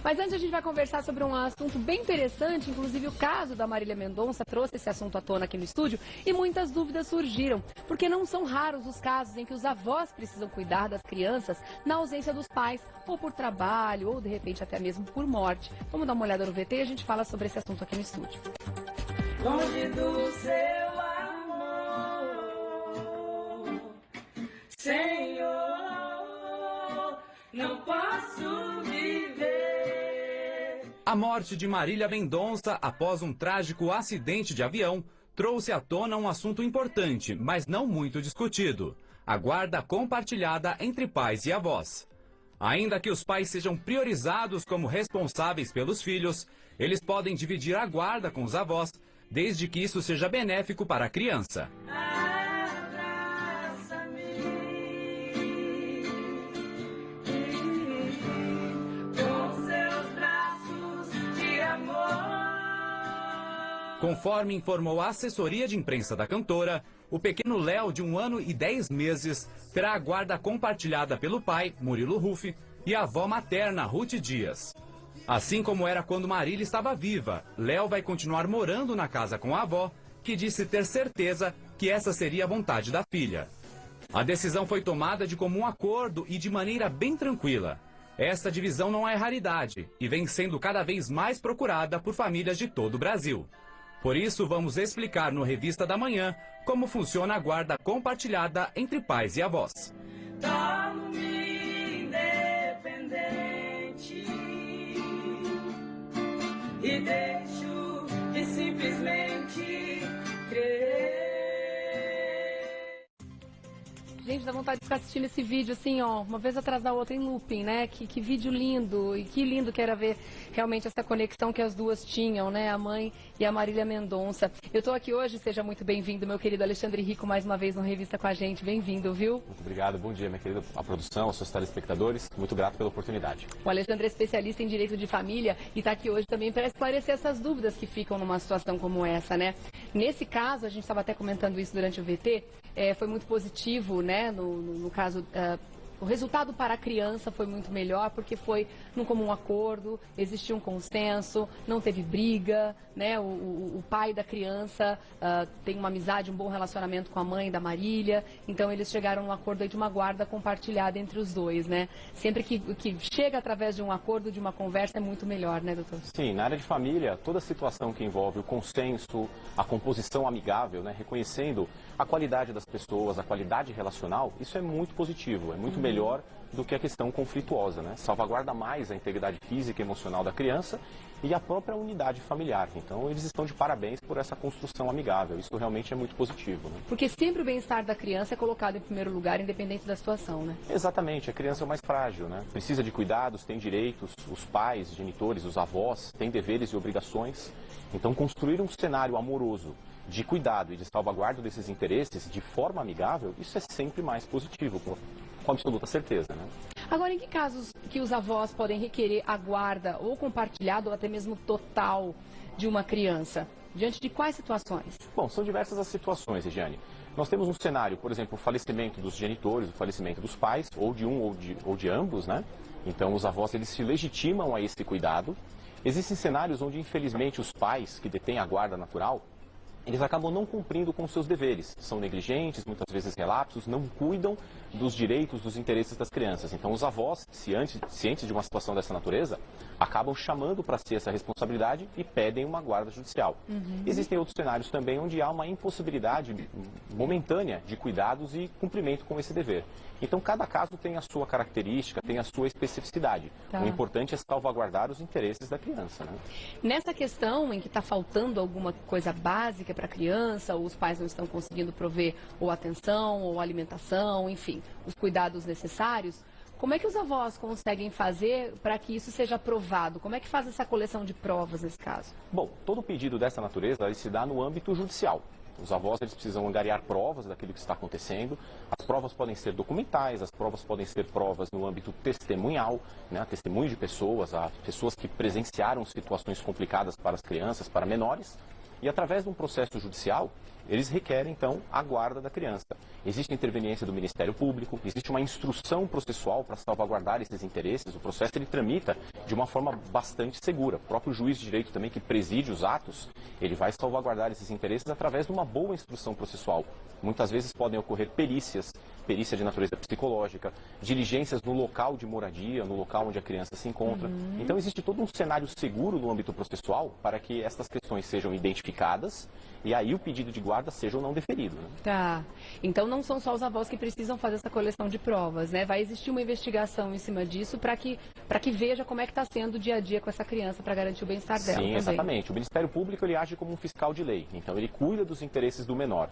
Mas antes a gente vai conversar sobre um assunto bem interessante, inclusive o caso da Marília Mendonça trouxe esse assunto à tona aqui no estúdio e muitas dúvidas surgiram, porque não são raros os casos em que os avós precisam cuidar das crianças na ausência dos pais, ou por trabalho, ou de repente até mesmo por morte. Vamos dar uma olhada no VT e a gente fala sobre esse assunto aqui no estúdio. Longe do seu amor, Senhor, não posso viver. A morte de Marília Mendonça após um trágico acidente de avião trouxe à tona um assunto importante, mas não muito discutido: a guarda compartilhada entre pais e avós. Ainda que os pais sejam priorizados como responsáveis pelos filhos, eles podem dividir a guarda com os avós, desde que isso seja benéfico para a criança. Abraça-me com seus braços de amor. Conforme informou a assessoria de imprensa da cantora, o pequeno Léo, de 1 ano e 10 meses, terá a guarda compartilhada pelo pai, Murilo Ruff, e a avó materna, Ruth Dias. Assim como era quando Marília estava viva, Léo vai continuar morando na casa com a avó, que disse ter certeza que essa seria a vontade da filha. A decisão foi tomada de comum acordo e de maneira bem tranquila. Esta divisão não é raridade e vem sendo cada vez mais procurada por famílias de todo o Brasil. Por isso, vamos explicar no Revista da Manhã como funciona a guarda compartilhada entre pais e avós. Torno-me independente e deixo de simplesmente crer. Gente, dá vontade de ficar assistindo esse vídeo assim, ó, uma vez atrás da outra em looping, né? Que vídeo lindo, e que lindo que era ver realmente essa conexão que as duas tinham, né? A mãe e a Marília Mendonça. Eu tô aqui hoje, seja muito bem-vindo, meu querido Alexandre Rico, mais uma vez no Revista com a gente. Bem-vindo, viu? Muito obrigado, bom dia, minha querida, a produção, aos seus telespectadores. Muito grato pela oportunidade. O Alexandre é especialista em direito de família e está aqui hoje também para esclarecer essas dúvidas que ficam numa situação como essa, né? Nesse caso, a gente estava até comentando isso durante o VT, foi muito positivo, né? No caso, o resultado para a criança foi muito melhor porque foi num comum acordo, existiu um consenso, não teve briga, né? O pai da criança tem uma amizade, um bom relacionamento com a mãe da Marília, então eles chegaram num acordo aí de uma guarda compartilhada entre os dois, né? Sempre que chega através de um acordo, de uma conversa, é muito melhor, né, doutor? Sim, na área de família, toda situação que envolve o consenso, a composição amigável, né? Reconhecendo a qualidade das pessoas, a qualidade relacional, isso é muito positivo, é muito melhor do que a questão conflituosa, né? Salvaguarda mais a integridade física e emocional da criança e a própria unidade familiar. Então, eles estão de parabéns por essa construção amigável. Isso realmente é muito positivo, né? Porque sempre o bem-estar da criança é colocado em primeiro lugar, independente da situação, né? Exatamente, a criança é o mais frágil, né? Precisa de cuidados, tem direitos, os pais, genitores, os avós têm deveres e obrigações. Então, construir um cenário amoroso de cuidado e de salvaguarda desses interesses de forma amigável, isso é sempre mais positivo, com absoluta certeza, né? Agora, em que casos que os avós podem requerer a guarda ou compartilhada ou até mesmo total de uma criança? Diante de quais situações? Bom, são diversas as situações, Regiane. Nós temos um cenário, por exemplo, o falecimento dos genitores, o falecimento dos pais, ou de um ou de ambos, né? Então, os avós, eles se legitimam a esse cuidado. Existem cenários onde, infelizmente, os pais que detêm a guarda natural, eles acabam não cumprindo com seus deveres, são negligentes, muitas vezes relapsos, não cuidam dos direitos, dos interesses das crianças. Então, os avós, cientes de uma situação dessa natureza, acabam chamando para si essa responsabilidade e pedem uma guarda judicial. Existem outros cenários também onde há uma impossibilidade momentânea de cuidados e cumprimento com esse dever. Então, cada caso tem a sua característica, tem a sua especificidade. Tá. O importante é salvaguardar os interesses da criança, né? Nessa questão em que está faltando alguma coisa básica para a criança, ou os pais não estão conseguindo prover ou atenção, ou alimentação, enfim, os cuidados necessários, como é que os avós conseguem fazer para que isso seja aprovado? Como é que faz essa coleção de provas nesse caso? Bom, todo pedido dessa natureza ele se dá no âmbito judicial. Os avós eles precisam angariar provas daquilo que está acontecendo. As provas podem ser documentais, as provas podem ser provas no âmbito testemunhal, né? Testemunho de pessoas, pessoas que presenciaram situações complicadas para as crianças, para menores. E através de um processo judicial, eles requerem, então, a guarda da criança. Existe interveniência do Ministério Público, existe uma instrução processual para salvaguardar esses interesses. O processo ele tramita de uma forma bastante segura. O próprio juiz de direito também que preside os atos, ele vai salvaguardar esses interesses através de uma boa instrução processual. Muitas vezes podem ocorrer perícias, perícia de natureza psicológica, diligências no local de moradia, no local onde a criança se encontra. Então existe todo um cenário seguro no âmbito processual para que essas questões sejam identificadas e aí o pedido de guarda seja ou não deferido. Né? Tá. Então não são só os avós que precisam fazer essa coleção de provas, né? Vai existir uma investigação em cima disso para que veja como é que está sendo o dia a dia com essa criança para garantir o bem-estar dela. Sim, exatamente. O Ministério Público ele age como um fiscal de lei, então ele cuida dos interesses do menor.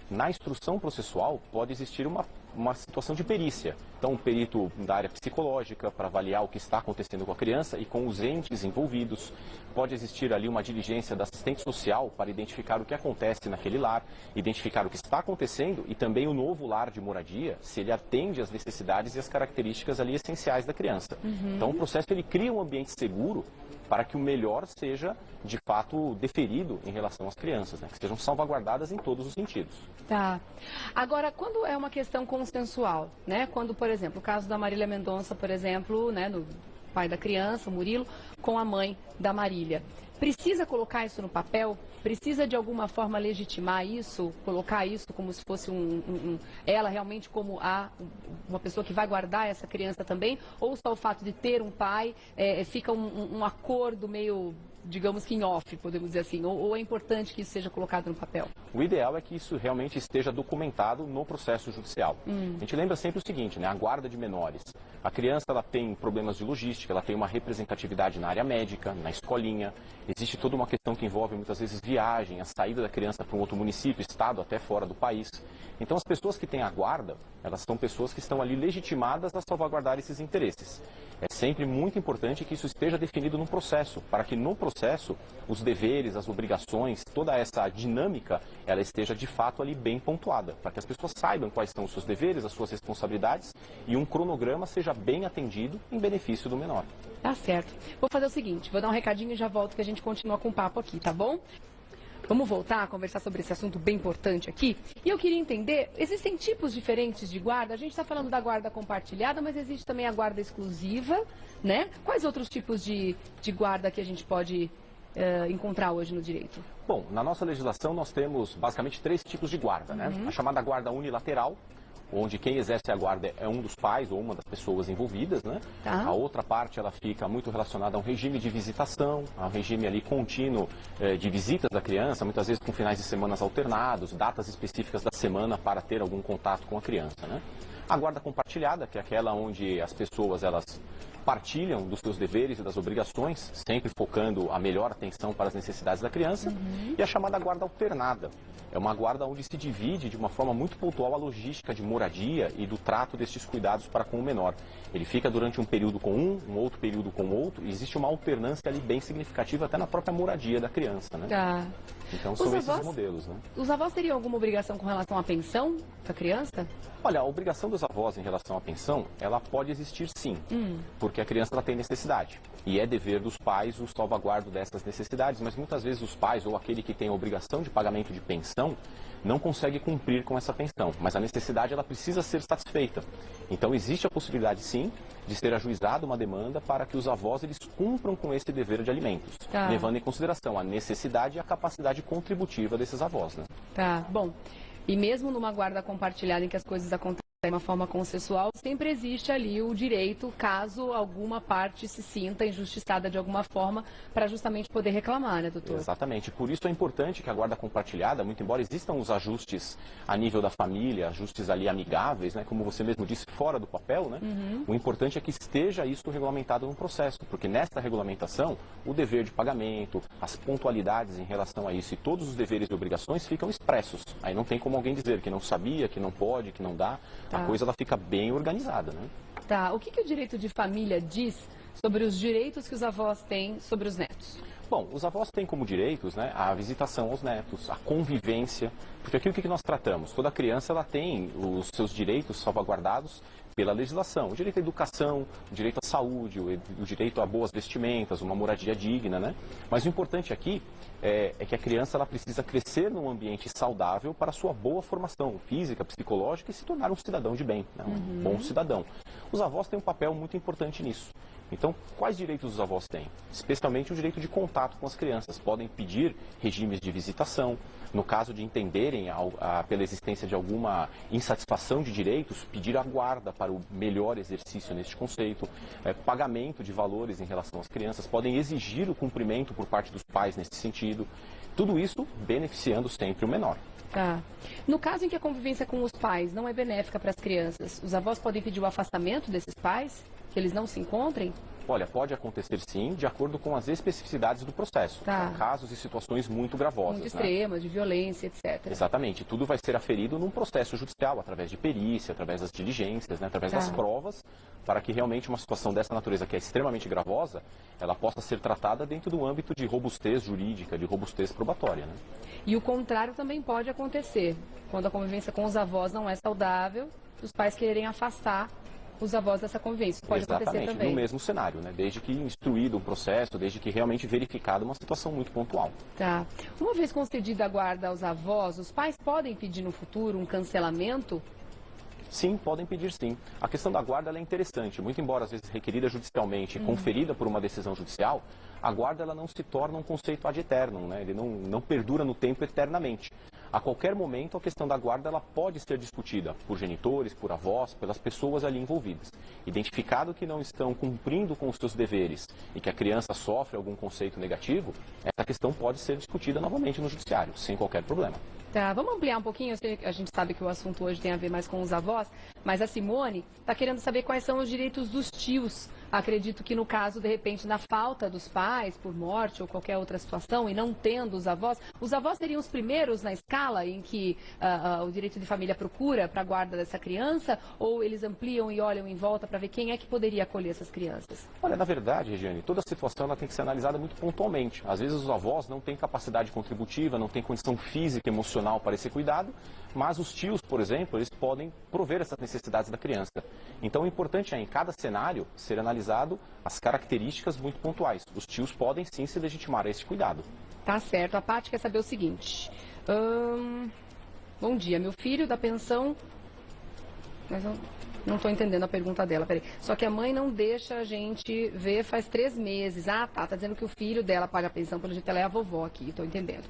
Na instrução processual pode existir uma situação de perícia. Então, um perito da área psicológica para avaliar o que está acontecendo com a criança e com os entes envolvidos. Pode existir ali uma diligência da assistente social para identificar o que acontece naquele lar, identificar o que está acontecendo e também o novo lar de moradia, se ele atende às necessidades e às características ali essenciais da criança. Então, o processo ele cria um ambiente seguro para que o melhor seja, de fato, deferido em relação às crianças, né? Que sejam salvaguardadas em todos os sentidos. Tá. Agora, quando é uma questão consensual, né? Quando, por exemplo, o caso da Marília Mendonça, por exemplo, né, do pai da criança, o Murilo, com a mãe da Marília. Precisa colocar isso no papel? Precisa de alguma forma legitimar isso? Colocar isso como se fosse ela realmente como uma pessoa que vai guardar essa criança também? Ou só o fato de ter um pai fica um acordo meio, digamos que em off, podemos dizer assim? Ou é importante que isso seja colocado no papel? O ideal é que isso realmente esteja documentado no processo judicial. A gente lembra sempre o seguinte, né? A guarda de menores. A criança ela tem problemas de logística, ela tem uma representatividade na área médica, na escolinha. Existe toda uma questão que envolve muitas vezes viagem, a saída da criança para um outro município, estado, até fora do país. Então as pessoas que têm a guarda, elas são pessoas que estão ali legitimadas a salvaguardar esses interesses. É sempre muito importante que isso esteja definido no processo, para que no processo os deveres, as obrigações, toda essa dinâmica, ela esteja de fato ali bem pontuada, para que as pessoas saibam quais são os seus deveres, as suas responsabilidades e um cronograma seja bem atendido em benefício do menor. Tá certo. Vou fazer o seguinte, vou dar um recadinho e já volto que a gente continua com o papo aqui, tá bom? Vamos voltar a conversar sobre esse assunto bem importante aqui. E eu queria entender, existem tipos diferentes de guarda? A gente está falando da guarda compartilhada, mas existe também a guarda exclusiva, né? Quais outros tipos de guarda que a gente pode encontrar hoje no direito? Bom, na nossa legislação nós temos basicamente 3 tipos de guarda, né? A chamada guarda unilateral, onde quem exerce a guarda é um dos pais ou uma das pessoas envolvidas, né? Tá. A outra parte ela fica muito relacionada a um regime de visitação, a um regime ali contínuo de visitas da criança, muitas vezes com finais de semanas alternados, datas específicas da semana para ter algum contato com a criança, né? A guarda compartilhada, que é aquela onde as pessoas elas partilham dos seus deveres e das obrigações, sempre focando a melhor atenção para as necessidades da criança, e a chamada guarda alternada. É uma guarda onde se divide de uma forma muito pontual a logística de moradia e do trato destes cuidados para com o menor. Ele fica durante um período com um outro período com outro, e existe uma alternância ali bem significativa até na própria moradia da criança, né? Tá. Então são esses modelos, né? Os avós teriam alguma obrigação com relação à pensão da criança? Olha, a obrigação dos avós em relação à pensão, ela pode existir sim, porque a criança ela tem necessidade. E é dever dos pais o salvaguardo dessas necessidades, mas muitas vezes os pais ou aquele que tem a obrigação de pagamento de pensão não consegue cumprir com essa pensão, mas a necessidade ela precisa ser satisfeita. Então existe a possibilidade sim de ser ajuizada uma demanda para que os avós eles cumpram com esse dever de alimentos, Tá. levando em consideração a necessidade e a capacidade contributiva desses avós, né? Tá, bom. E mesmo numa guarda compartilhada em que as coisas acontecem de uma forma consensual, sempre existe ali o direito, caso alguma parte se sinta injustiçada de alguma forma, para justamente poder reclamar, né, doutor? Exatamente. Por isso é importante que a guarda compartilhada, muito embora existam os ajustes a nível da família, ajustes ali amigáveis, né, como você mesmo disse, fora do papel, né? O importante é que esteja isso regulamentado no processo, porque nesta regulamentação, o dever de pagamento, as pontualidades em relação a isso e todos os deveres e obrigações ficam expressos. Aí não tem como alguém dizer que não sabia, que não pode, que não dá. Tá. A coisa ela fica bem organizada, né? Tá, o que o direito de família diz sobre os direitos que os avós têm sobre os netos? Bom, os avós têm como direitos, né, a visitação aos netos, a convivência, porque aqui o que nós tratamos? Toda criança ela tem os seus direitos salvaguardados pela legislação. O direito à educação, o direito à saúde, o direito a boas vestimentas, uma moradia digna, né? Mas o importante aqui é que a criança ela precisa crescer num ambiente saudável para a sua boa formação física, psicológica e se tornar um cidadão de bem, né? Um bom cidadão. Os avós têm um papel muito importante nisso. Então, quais direitos os avós têm? Especialmente o direito de contato com as crianças. Podem pedir regimes de visitação. No caso de entenderem pela existência de alguma insatisfação de direitos, pedir a guarda para o melhor exercício neste conceito. Pagamento de valores em relação às crianças. Podem exigir o cumprimento por parte dos pais nesse sentido. Tudo isso beneficiando sempre o menor. Tá. No caso em que a convivência com os pais não é benéfica para as crianças, os avós podem pedir o afastamento desses pais? Que eles não se encontrem? Olha, pode acontecer sim, de acordo com as especificidades do processo. Tá. Casos e situações muito gravosas. Muito extremas, de violência, etc. Exatamente. Tudo vai ser aferido num processo judicial, através de perícia, através das diligências, né, através das provas, para que realmente uma situação dessa natureza, que é extremamente gravosa, ela possa ser tratada dentro do âmbito de robustez jurídica, de robustez probatória. Né? E o contrário também pode acontecer. Quando a convivência com os avós não é saudável, os pais quererem afastar os avós dessa convivência. Pode acontecer também. No mesmo cenário, né? Desde que instruído o processo, desde que realmente verificado uma situação muito pontual. Tá. Uma vez concedida a guarda aos avós, os pais podem pedir no futuro um cancelamento? Sim, podem pedir sim. A questão da guarda ela é interessante. Muito embora às vezes requerida judicialmente, conferida por uma decisão judicial, a guarda ela não se torna um conceito ad eternum, né? Ele não perdura no tempo eternamente. A qualquer momento, a questão da guarda ela pode ser discutida por genitores, por avós, pelas pessoas ali envolvidas. Identificado que não estão cumprindo com os seus deveres e que a criança sofre algum conceito negativo, essa questão pode ser discutida novamente no judiciário, sem qualquer problema. Tá, vamos ampliar um pouquinho, a gente sabe que o assunto hoje tem a ver mais com os avós, mas a Simone está querendo saber quais são os direitos dos tios. Acredito que no caso, de repente, na falta dos pais, por morte ou qualquer outra situação, e não tendo os avós seriam os primeiros na escala em que o direito de família procura para a guarda dessa criança, ou eles ampliam e olham em volta para ver quem é que poderia acolher essas crianças? Olha, na verdade, Regiane, toda situação ela tem que ser analisada muito pontualmente. Às vezes os avós não têm capacidade contributiva, não têm condição física e emocional para esse cuidado, mas os tios, por exemplo, eles podem prover essas necessidades da criança. Então o importante é, em cada cenário, ser analisado as características muito pontuais. Os tios podem sim se legitimar a esse cuidado. Tá certo. A Paty quer saber o seguinte. Bom dia, meu filho da pensão... Mas eu não estou entendendo a pergunta dela, peraí. Só que a mãe não deixa a gente ver faz 3 meses. Ah, tá dizendo que o filho dela paga a pensão, pelo jeito ela é a vovó aqui, estou entendendo.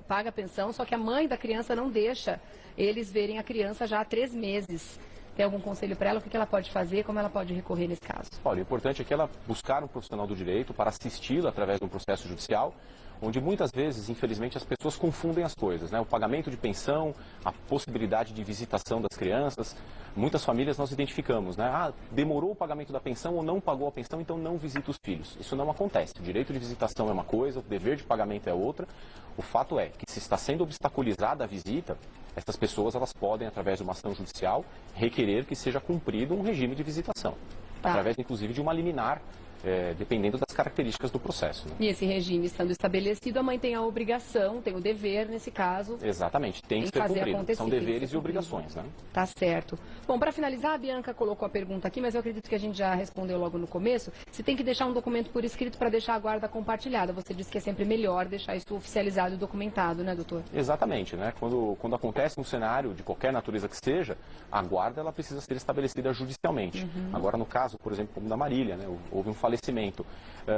Paga a pensão, só que a mãe da criança não deixa eles verem a criança já há 3 meses. Tem algum conselho para ela? O que ela pode fazer? Como ela pode recorrer nesse caso? Olha, o importante é que ela buscar um profissional do direito para assisti-la através de um processo judicial, onde muitas vezes, infelizmente, as pessoas confundem as coisas, né? O pagamento de pensão, a possibilidade de visitação das crianças. Muitas famílias nós identificamos, né? Ah, demorou o pagamento da pensão ou não pagou a pensão, então não visita os filhos. Isso não acontece. O direito de visitação é uma coisa, o dever de pagamento é outra. O fato é que se está sendo obstaculizada a visita, essas pessoas elas podem, através de uma ação judicial, requerer que seja cumprido um regime de visitação. Através, inclusive, de uma liminar, dependendo das características do processo. Né? E esse regime estando estabelecido, a mãe tem a obrigação, tem o dever, nesse caso... Exatamente, tem que ser cumprido. São deveres e obrigações, né? Tá certo. Bom, para finalizar, a Bianca colocou a pergunta aqui, mas eu acredito que a gente já respondeu logo no começo. Se tem que deixar um documento por escrito para deixar a guarda compartilhada. Você disse que é sempre melhor deixar isso oficializado e documentado, né, doutor? Exatamente, né? Quando acontece um cenário de qualquer natureza que seja, a guarda ela precisa ser estabelecida judicialmente. Agora, no caso, por exemplo, como da Marília, né? Houve um falecimento.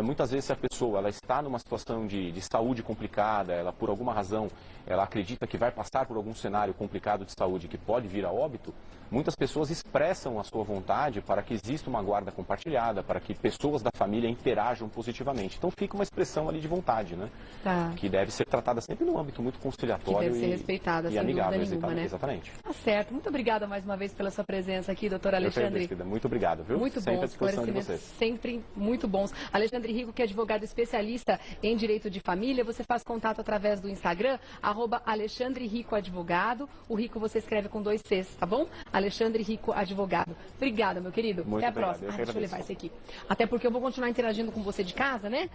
Muitas vezes, se a pessoa ela está numa situação de saúde complicada, ela por alguma razão ela acredita que vai passar por algum cenário complicado de saúde que pode vir a óbito, muitas pessoas expressam a sua vontade para que exista uma guarda compartilhada, para que pessoas da família interajam positivamente. Então fica uma expressão ali de vontade, né? Tá. Que deve ser tratada sempre num âmbito muito conciliatório que deve ser respeitada, e amigável, nenhuma, né? Exatamente. Tá certo. Muito obrigada mais uma vez pela sua presença aqui, doutor Alexandre. Muito obrigado, viu? Muito sempre bom, à disposição de vocês. Sempre muito bons. Alexandre Rico, que é advogado especialista em direito de família, você faz contato através do Instagram, @Alexandre Rico Advogado. O Rico você escreve com 2 Cs, tá bom? Alexandre Rico Advogado. Obrigada, meu querido. Muito Até a obrigado. próxima. Deixa eu levar isso aqui. Até porque eu vou continuar interagindo com você de casa, né?